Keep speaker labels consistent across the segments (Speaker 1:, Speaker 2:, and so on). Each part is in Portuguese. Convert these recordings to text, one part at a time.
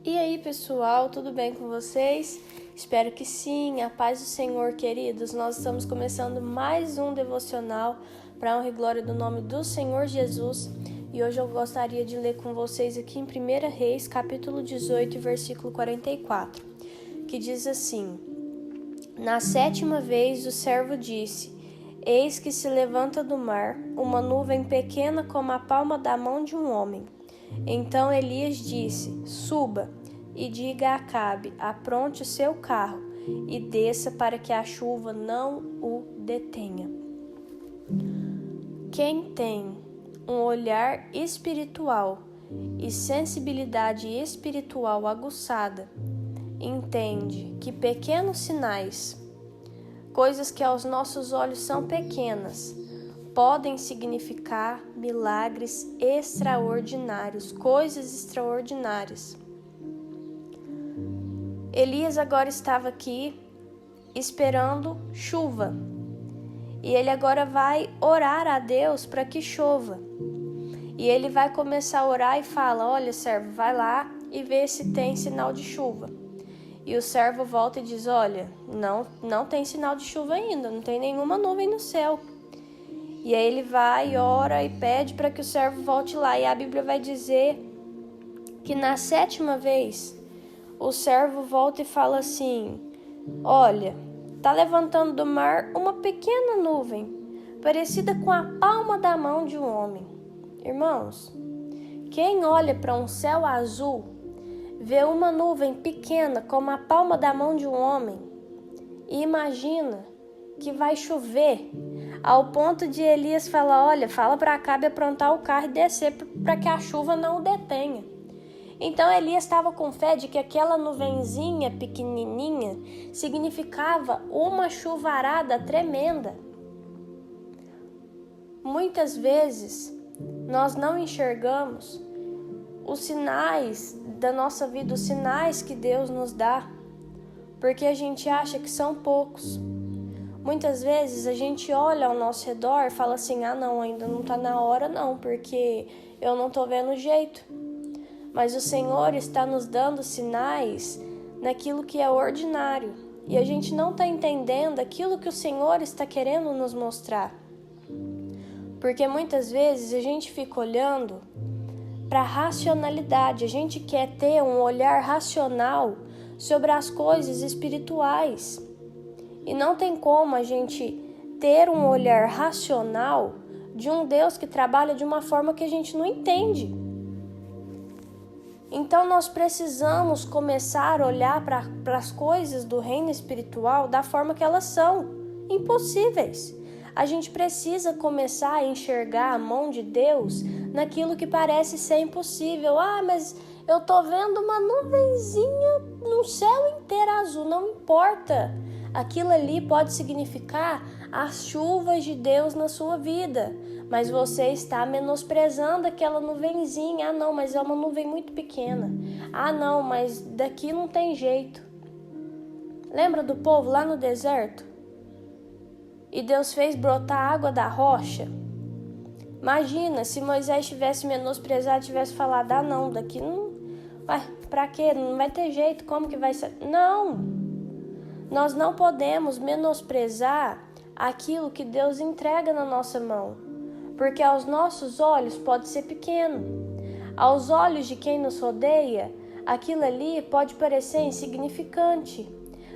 Speaker 1: E aí, pessoal, tudo bem com vocês? Espero que sim, a paz do Senhor, queridos. Nós estamos começando mais um devocional para a honra e glória do nome do Senhor Jesus. E hoje eu gostaria de ler com vocês aqui em 1 Reis, capítulo 18, versículo 44, que diz assim: Na 7ª vez o servo disse: Eis que se levanta do mar uma nuvem pequena como a palma da mão de um homem. Então Elias disse: Suba e diga a Acabe: apronte o seu carro e desça para que a chuva não o detenha. Quem tem um olhar espiritual e sensibilidade espiritual aguçada, entende que pequenos sinais, coisas que aos nossos olhos são pequenas, podem significar milagres extraordinários, coisas extraordinárias. Elias agora estava aqui esperando chuva. E ele agora vai orar a Deus para que chova. E ele vai começar a orar e fala: olha, servo, vai lá e vê se tem sinal de chuva. E o servo volta e diz: olha, não tem sinal de chuva ainda, não tem nenhuma nuvem no céu. E aí ele vai, ora e pede para que o servo volte lá. E a Bíblia vai dizer que na 7ª vez o servo volta e fala assim: olha, está levantando do mar uma pequena nuvem, parecida com a palma da mão de um homem. Irmãos, quem olha para um céu azul, vê uma nuvem pequena como a palma da mão de um homem e imagina que vai chover, ao ponto de Elias falar: olha, fala para Acabe aprontar o carro e descer para que a chuva não o detenha. Então Elias estava com fé de que aquela nuvenzinha pequenininha significava uma chuvarada tremenda. Muitas vezes nós não enxergamos os sinais da nossa vida, os sinais que Deus nos dá, porque a gente acha que são poucos. Muitas vezes a gente olha ao nosso redor e fala assim: ah não, ainda não está na hora não, porque eu não estou vendo jeito. Mas o Senhor está nos dando sinais naquilo que é ordinário. E a gente não está entendendo aquilo que o Senhor está querendo nos mostrar. Porque muitas vezes a gente fica olhando para a racionalidade. A gente quer ter um olhar racional sobre as coisas espirituais. E não tem como a gente ter um olhar racional de um Deus que trabalha de uma forma que a gente não entende. Então nós precisamos começar a olhar para as coisas do reino espiritual da forma que elas são, impossíveis. A gente precisa começar a enxergar a mão de Deus naquilo que parece ser impossível. Ah, mas eu tô vendo uma nuvenzinha no céu inteiro azul, não importa. Aquilo ali pode significar as chuvas de Deus na sua vida, mas você está menosprezando aquela nuvenzinha. Ah não, mas é uma nuvem muito pequena. Ah não, mas daqui não tem jeito. Lembra do povo lá no deserto? E Deus fez brotar água da rocha? Imagina se Moisés tivesse menosprezado, tivesse falado: ah não, daqui não... Pra quê? Não vai ter jeito, como que vai ser? Não! Nós não podemos menosprezar aquilo que Deus entrega na nossa mão, porque aos nossos olhos pode ser pequeno. Aos olhos de quem nos rodeia, aquilo ali pode parecer insignificante,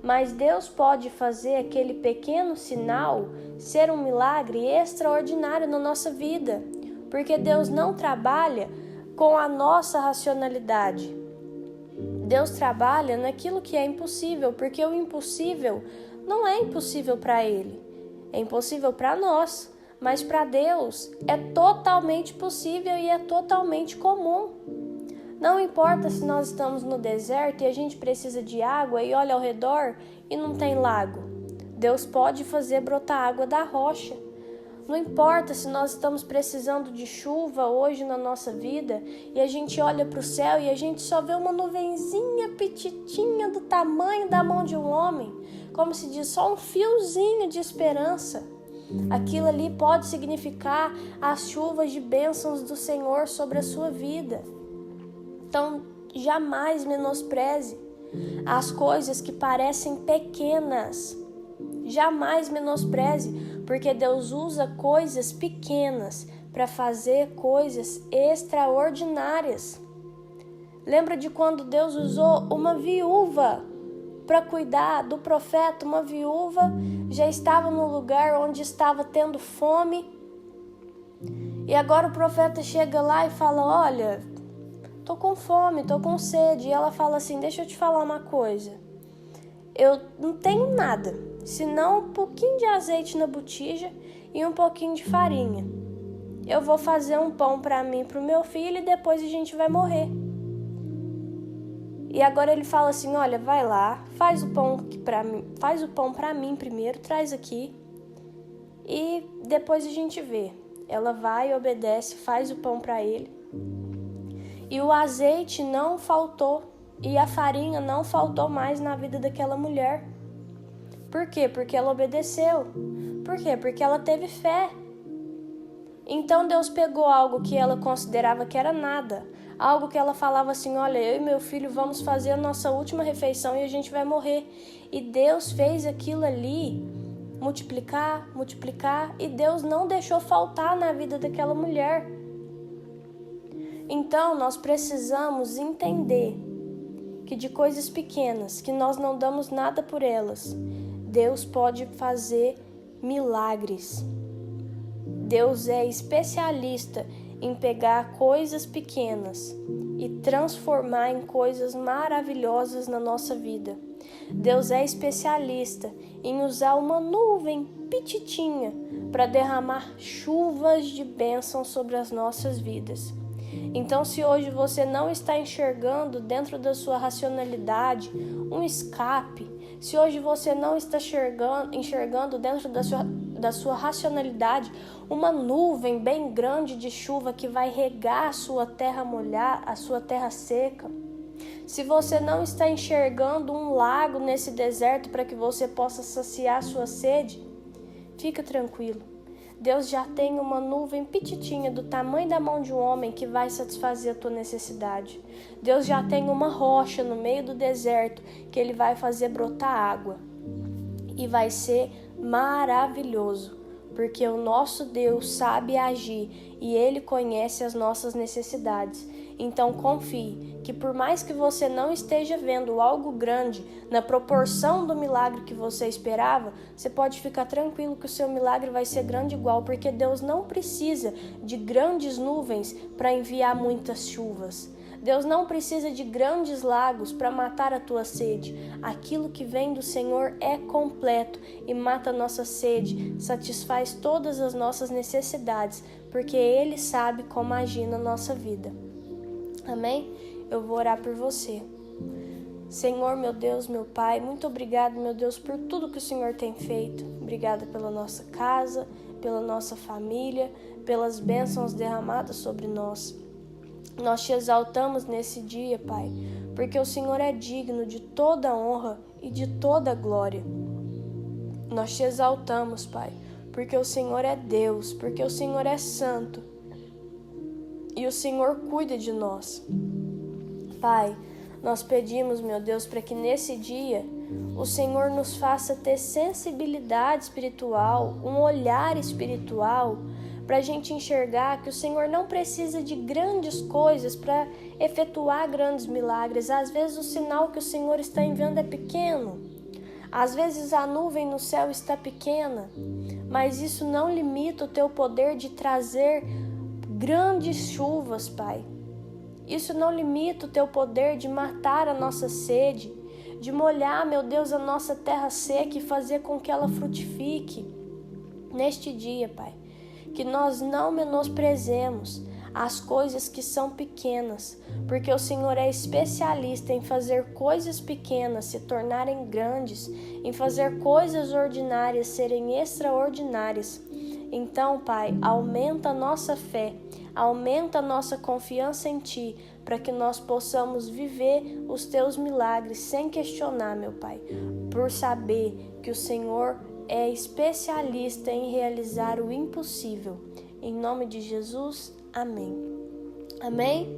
Speaker 1: mas Deus pode fazer aquele pequeno sinal ser um milagre extraordinário na nossa vida, porque Deus não trabalha com a nossa racionalidade. Deus trabalha naquilo que é impossível, porque o impossível não é impossível para Ele. É impossível para nós, mas para Deus é totalmente possível e é totalmente comum. Não importa se nós estamos no deserto e a gente precisa de água e olha ao redor e não tem lago. Deus pode fazer brotar água da rocha. Não importa se nós estamos precisando de chuva hoje na nossa vida e a gente olha para o céu e a gente só vê uma nuvenzinha petitinha do tamanho da mão de um homem, como se diz, só um fiozinho de esperança. Aquilo ali pode significar as chuvas de bênçãos do Senhor sobre a sua vida. Então, jamais menospreze as coisas que parecem pequenas. Jamais menospreze, porque Deus usa coisas pequenas para fazer coisas extraordinárias. Lembra de quando Deus usou uma viúva para cuidar do profeta? Uma viúva já estava no lugar onde estava tendo fome. E agora o profeta chega lá e fala: olha, tô com fome, tô com sede. E ela fala assim: deixa eu te falar uma coisa. Eu não tenho nada, senão um pouquinho de azeite na botija e um pouquinho de farinha. Eu vou fazer um pão para mim e para o meu filho e depois a gente vai morrer. E agora ele fala assim: olha, vai lá, faz o pão para mim primeiro, traz aqui e depois a gente vê. Ela vai, obedece, faz o pão para ele. E o azeite não faltou e a farinha não faltou mais na vida daquela mulher. Por quê? Porque ela obedeceu. Por quê? Porque ela teve fé. Então Deus pegou algo que ela considerava que era nada, algo que ela falava assim: olha, eu e meu filho vamos fazer a nossa última refeição e a gente vai morrer. E Deus fez aquilo ali multiplicar, e Deus não deixou faltar na vida daquela mulher. Então nós precisamos entender que de coisas pequenas, que nós não damos nada por elas, Deus pode fazer milagres. Deus é especialista em pegar coisas pequenas e transformar em coisas maravilhosas na nossa vida. Deus é especialista em usar uma nuvem pititinha para derramar chuvas de bênção sobre as nossas vidas. Então, se hoje você não está enxergando dentro da sua racionalidade um escape, se hoje você não está enxergando dentro da sua racionalidade uma nuvem bem grande de chuva que vai regar a sua terra molhada, a sua terra seca, se você não está enxergando um lago nesse deserto para que você possa saciar a sua sede, fica tranquilo. Deus já tem uma nuvem pititinha do tamanho da mão de um homem que vai satisfazer a tua necessidade. Deus já tem uma rocha no meio do deserto que Ele vai fazer brotar água. E vai ser maravilhoso, porque o nosso Deus sabe agir e Ele conhece as nossas necessidades. Então confie que por mais que você não esteja vendo algo grande na proporção do milagre que você esperava, você pode ficar tranquilo que o seu milagre vai ser grande igual, porque Deus não precisa de grandes nuvens para enviar muitas chuvas. Deus não precisa de grandes lagos para matar a tua sede. Aquilo que vem do Senhor é completo e mata a nossa sede, satisfaz todas as nossas necessidades, porque Ele sabe como agir na nossa vida. Amém? Eu vou orar por você. Senhor, meu Deus, meu Pai, muito obrigado, meu Deus, por tudo que o Senhor tem feito. Obrigada pela nossa casa, pela nossa família, pelas bênçãos derramadas sobre nós. Nós te exaltamos nesse dia, Pai, porque o Senhor é digno de toda honra e de toda glória. Nós te exaltamos, Pai, porque o Senhor é Deus, porque o Senhor é santo e o Senhor cuida de nós. Pai, nós pedimos, meu Deus, para que nesse dia o Senhor nos faça ter sensibilidade espiritual, um olhar espiritual, para a gente enxergar que o Senhor não precisa de grandes coisas para efetuar grandes milagres. Às vezes o sinal que o Senhor está enviando é pequeno. Às vezes a nuvem no céu está pequena, mas isso não limita o teu poder de trazer grandes chuvas, Pai. Isso não limita o teu poder de matar a nossa sede, de molhar, meu Deus, a nossa terra seca e fazer com que ela frutifique. Neste dia, Pai, que nós não menosprezemos as coisas que são pequenas, porque o Senhor é especialista em fazer coisas pequenas se tornarem grandes, em fazer coisas ordinárias serem extraordinárias. Então, Pai, aumenta a nossa fé, aumenta a nossa confiança em Ti, para que nós possamos viver os Teus milagres sem questionar, meu Pai, por saber que o Senhor é especialista em realizar o impossível. Em nome de Jesus, amém. Amém?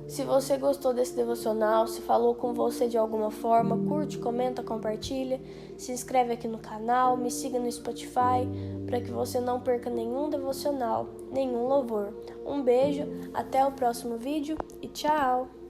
Speaker 1: Se você gostou desse devocional, se falou com você de alguma forma, curte, comenta, compartilha, se inscreve aqui no canal, me siga no Spotify para que você não perca nenhum devocional, nenhum louvor. Um beijo, até o próximo vídeo e tchau!